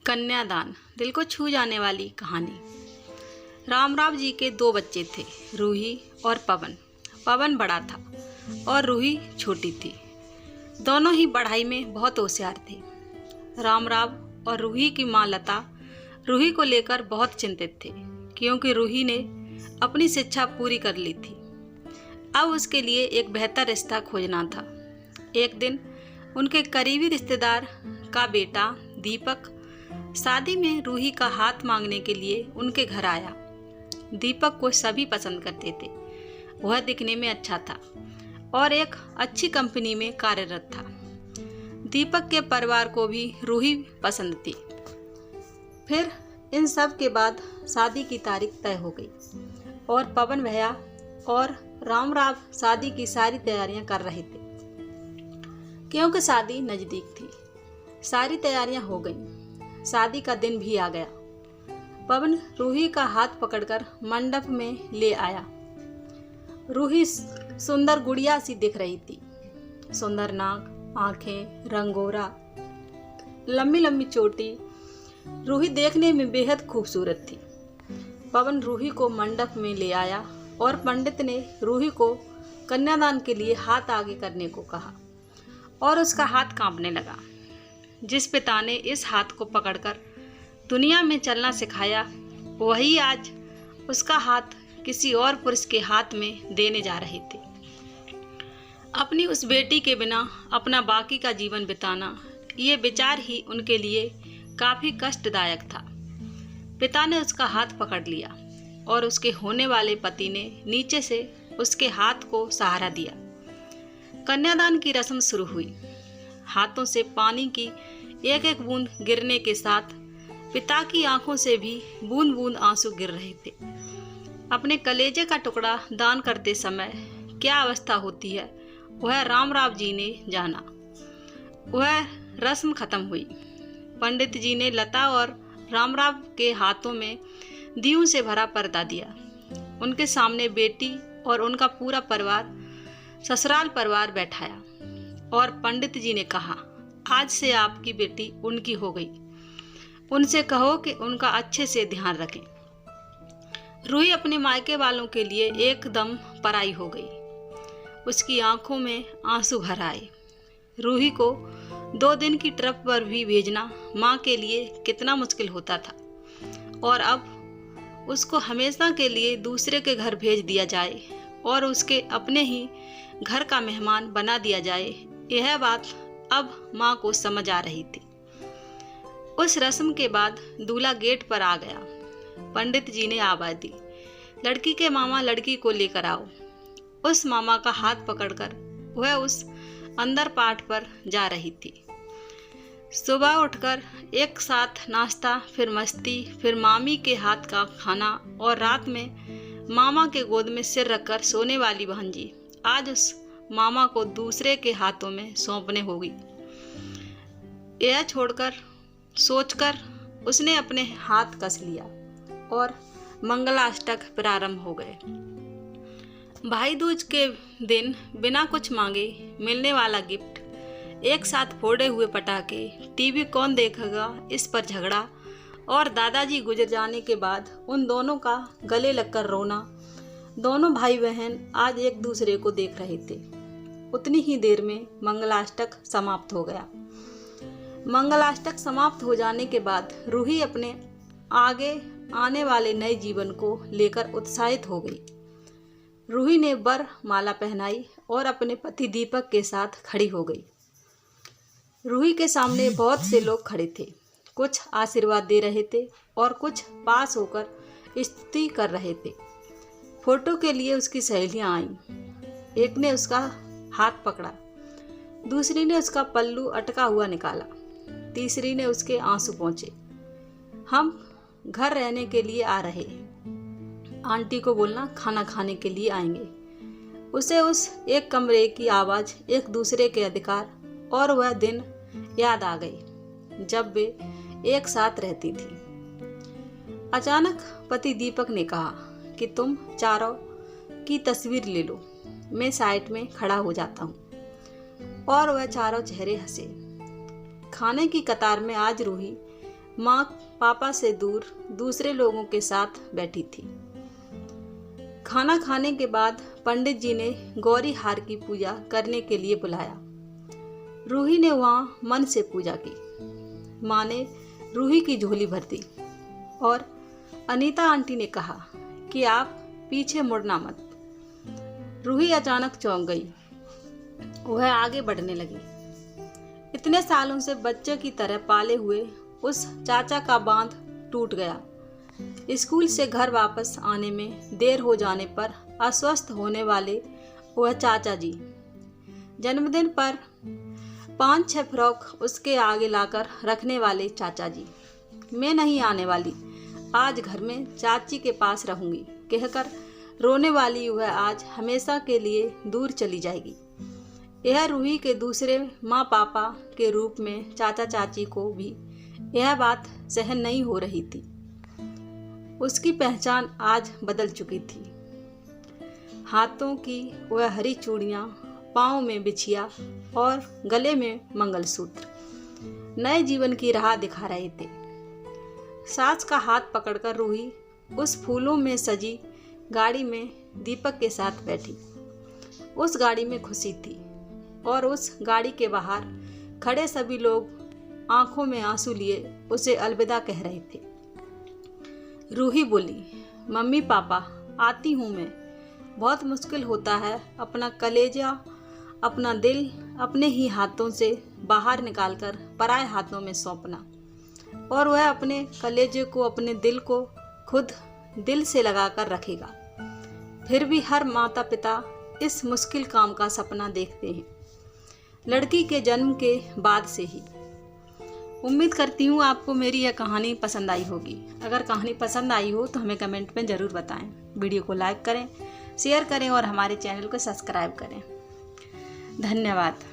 कन्यादान, दिल को छू जाने वाली कहानी। रामराव जी के दो बच्चे थे, रूही और पवन। पवन बड़ा था और रूही छोटी थी। दोनों ही पढ़ाई में बहुत होशियार थे। रामराव और रूही की माँ लता रूही को लेकर बहुत चिंतित थे, क्योंकि रूही ने अपनी शिक्षा पूरी कर ली थी। अब उसके लिए एक बेहतर रिश्ता खोजना था। एक दिन उनके करीबी रिश्तेदार का बेटा दीपक शादी में रूही का हाथ मांगने के लिए उनके घर आया। दीपक को सभी पसंद करते थे। वह दिखने में अच्छा था और एक अच्छी कंपनी में कार्यरत था। दीपक के परिवार को भी रूही पसंद थी। फिर इन सब के बाद शादी की तारीख तय हो गई और पवन भैया और रामराव शादी की सारी तैयारियां कर रहे थे, क्योंकि शादी नज़दीक थी। सारी तैयारियां हो गईं। शादी का दिन भी आ गया। पवन रूही का हाथ पकड़कर मंडप में ले आया। रूही सुंदर गुड़िया सी दिख रही थी। सुंदर नाक, आंखें, रंगोरा, लंबी लंबी चोटी। रूही देखने में बेहद खूबसूरत थी। पवन रूही को मंडप में ले आया और पंडित ने रूही को कन्यादान के लिए हाथ आगे करने को कहा और उसका हाथ कांपने लगा। जिस पिता ने इस हाथ को पकड़कर दुनिया में चलना सिखाया, वही आज उसका हाथ किसी और पुरुष के हाथ में देने जा रहे थे। अपनी उस बेटी के बिना अपना बाकी का जीवन बिताना, ये विचार ही उनके लिए काफी कष्टदायक था। पिता ने उसका हाथ पकड़ लिया और उसके होने वाले पति ने नीचे से उसके हाथ को सहारा दिया। कन्यादान की रस्म शुरू हुई। हाथों से पानी की एक एक बूंद गिरने के साथ पिता की आंखों से भी बूंद बूंद आंसू गिर रहे थे। अपने कलेजे का टुकड़ा दान करते समय क्या अवस्था होती है, वह रामराव जी ने जाना। वह रस्म खत्म हुई। पंडित जी ने लता और रामराव के हाथों में दीयों से भरा पर्दा दिया। उनके सामने बेटी और उनका पूरा परिवार, ससुराल परिवार बैठाया और पंडित जी ने कहा, आज से आपकी बेटी उनकी हो गई। उनसे कहो कि उनका अच्छे से ध्यान रखें। रूही अपने मायके वालों के लिए एकदम पराई हो गई। उसकी आंखों में आंसू भर आए। रूही को 2 दिन की ट्रिप पर भी भेजना माँ के लिए कितना मुश्किल होता था, और अब उसको हमेशा के लिए दूसरे के घर भेज दिया जाए और उसके अपने ही घर का मेहमान बना दिया जाए, यह बात अब माँ को समझ आ रही थी। उस रस्म के बाद दूल्हा गेट पर आ गया। पंडित जी ने आवाज दी, लड़की के मामा लड़की को लेकर आओ। उस मामा का हाथ पकड़कर वह उस अंदर पाठ पर जा रही थी। सुबह उठकर एक साथ नाश्ता, फिर मस्ती, फिर मामी के हाथ का खाना और रात में मामा के गोद में सिर रखकर सोने वाली भांजी आज उस मामा को दूसरे के हाथों में सौंपने होगी। यह सोचकर उसने अपने हाथ कस लिया और मंगलाष्टक प्रारंभ हो गए। भाई दूज के दिन बिना कुछ मांगे मिलने वाला गिफ्ट, एक साथ फोड़े हुए पटाखे, टीवी कौन देखेगा इस पर झगड़ा और दादाजी गुजर जाने के बाद उन दोनों का गले लगकर रोना। दोनों भाई बहन आज एक दूसरे को देख रहे थे। उतनी ही देर में मंगलाष्टक समाप्त हो गया। मंगलाष्टक समाप्त हो जाने के बाद रूही अपने आगे आने वाले नए जीवन को लेकर उत्साहित हो गई। रूही ने वर माला पहनाई और अपने पति दीपक के साथ खड़ी हो गई। रूही के सामने बहुत से लोग खड़े थे। कुछ आशीर्वाद दे रहे थे और कुछ पास होकर स्तुति कर रहे थे। फोटो के लिए उसकी सहेलियां आईं। एक ने उसका हाथ पकड़ा, दूसरी ने उसका पल्लू अटका हुआ निकाला, तीसरी ने उसके आंसू पोंछे। हम घर रहने के लिए आ रहे हैं, आंटी को बोलना खाना खाने के लिए आएंगे। उसे उस एक कमरे की आवाज़, एक दूसरे के अधिकार और वह दिन याद आ गई जब वे एक साथ रहती थी। अचानक पति दीपक ने कहा कि तुम चारों की तस्वीर ले लो, मैं साइड में खड़ा हो जाता हूँ। और वह चारों चेहरे हंसे। खाने की कतार में आज रूही माँ पापा से दूर दूसरे लोगों के साथ बैठी थी। खाना खाने के बाद पंडित जी ने गौरी हार की पूजा करने के लिए बुलाया। रूही ने वहाँ मन से पूजा की। माँ ने रूही की झोली भर दी और अनीता आंटी ने कहा कि आप पीछे मुड़ना मत। रूही अचानक चौंक गई। वह आगे बढ़ने लगी। इतने सालों से बच्चे की तरह पाले हुए उस चाचा का बांध टूट गया। स्कूल से घर वापस आने में देर हो जाने पर अस्वस्थ होने वाले वह चाचा जी, जन्मदिन पर 5-6 फ्रॉक उसके आगे लाकर रखने वाले चाचा जी, मैं नहीं आने वाली, आज घर में चाची के पास रहूंगी कहकर रोने वाली वह आज हमेशा के लिए दूर चली जाएगी। यह रूही के दूसरे माँ पापा के रूप में चाचा चाची को भी यह बात सहन नहीं हो रही थी। उसकी पहचान आज बदल चुकी थी। हाथों की वह हरी चूड़ियाँ, पाँव में बिछिया और गले में मंगलसूत्र नए जीवन की राह दिखा रहे थे। सास का हाथ पकड़कर रूही उस फूलों में सजी गाड़ी में दीपक के साथ बैठी। उस गाड़ी में खुशी थी और उस गाड़ी के बाहर खड़े सभी लोग आंखों में आंसू लिए उसे अलविदा कह रहे थे। रूही बोली, मम्मी पापा आती हूँ मैं। बहुत मुश्किल होता है अपना कलेजा, अपना दिल अपने ही हाथों से बाहर निकालकर पराए हाथों में सौंपना, और वह अपने कलेजे को, अपने दिल को खुद दिल से लगाकर रखेगा। फिर भी हर माता पिता इस मुश्किल काम का सपना देखते हैं, लड़की के जन्म के बाद से ही। उम्मीद करती हूँ आपको मेरी यह कहानी पसंद आई होगी। अगर कहानी पसंद आई हो तो हमें कमेंट में ज़रूर बताएं। वीडियो को लाइक करें, शेयर करें और हमारे चैनल को सब्सक्राइब करें। धन्यवाद।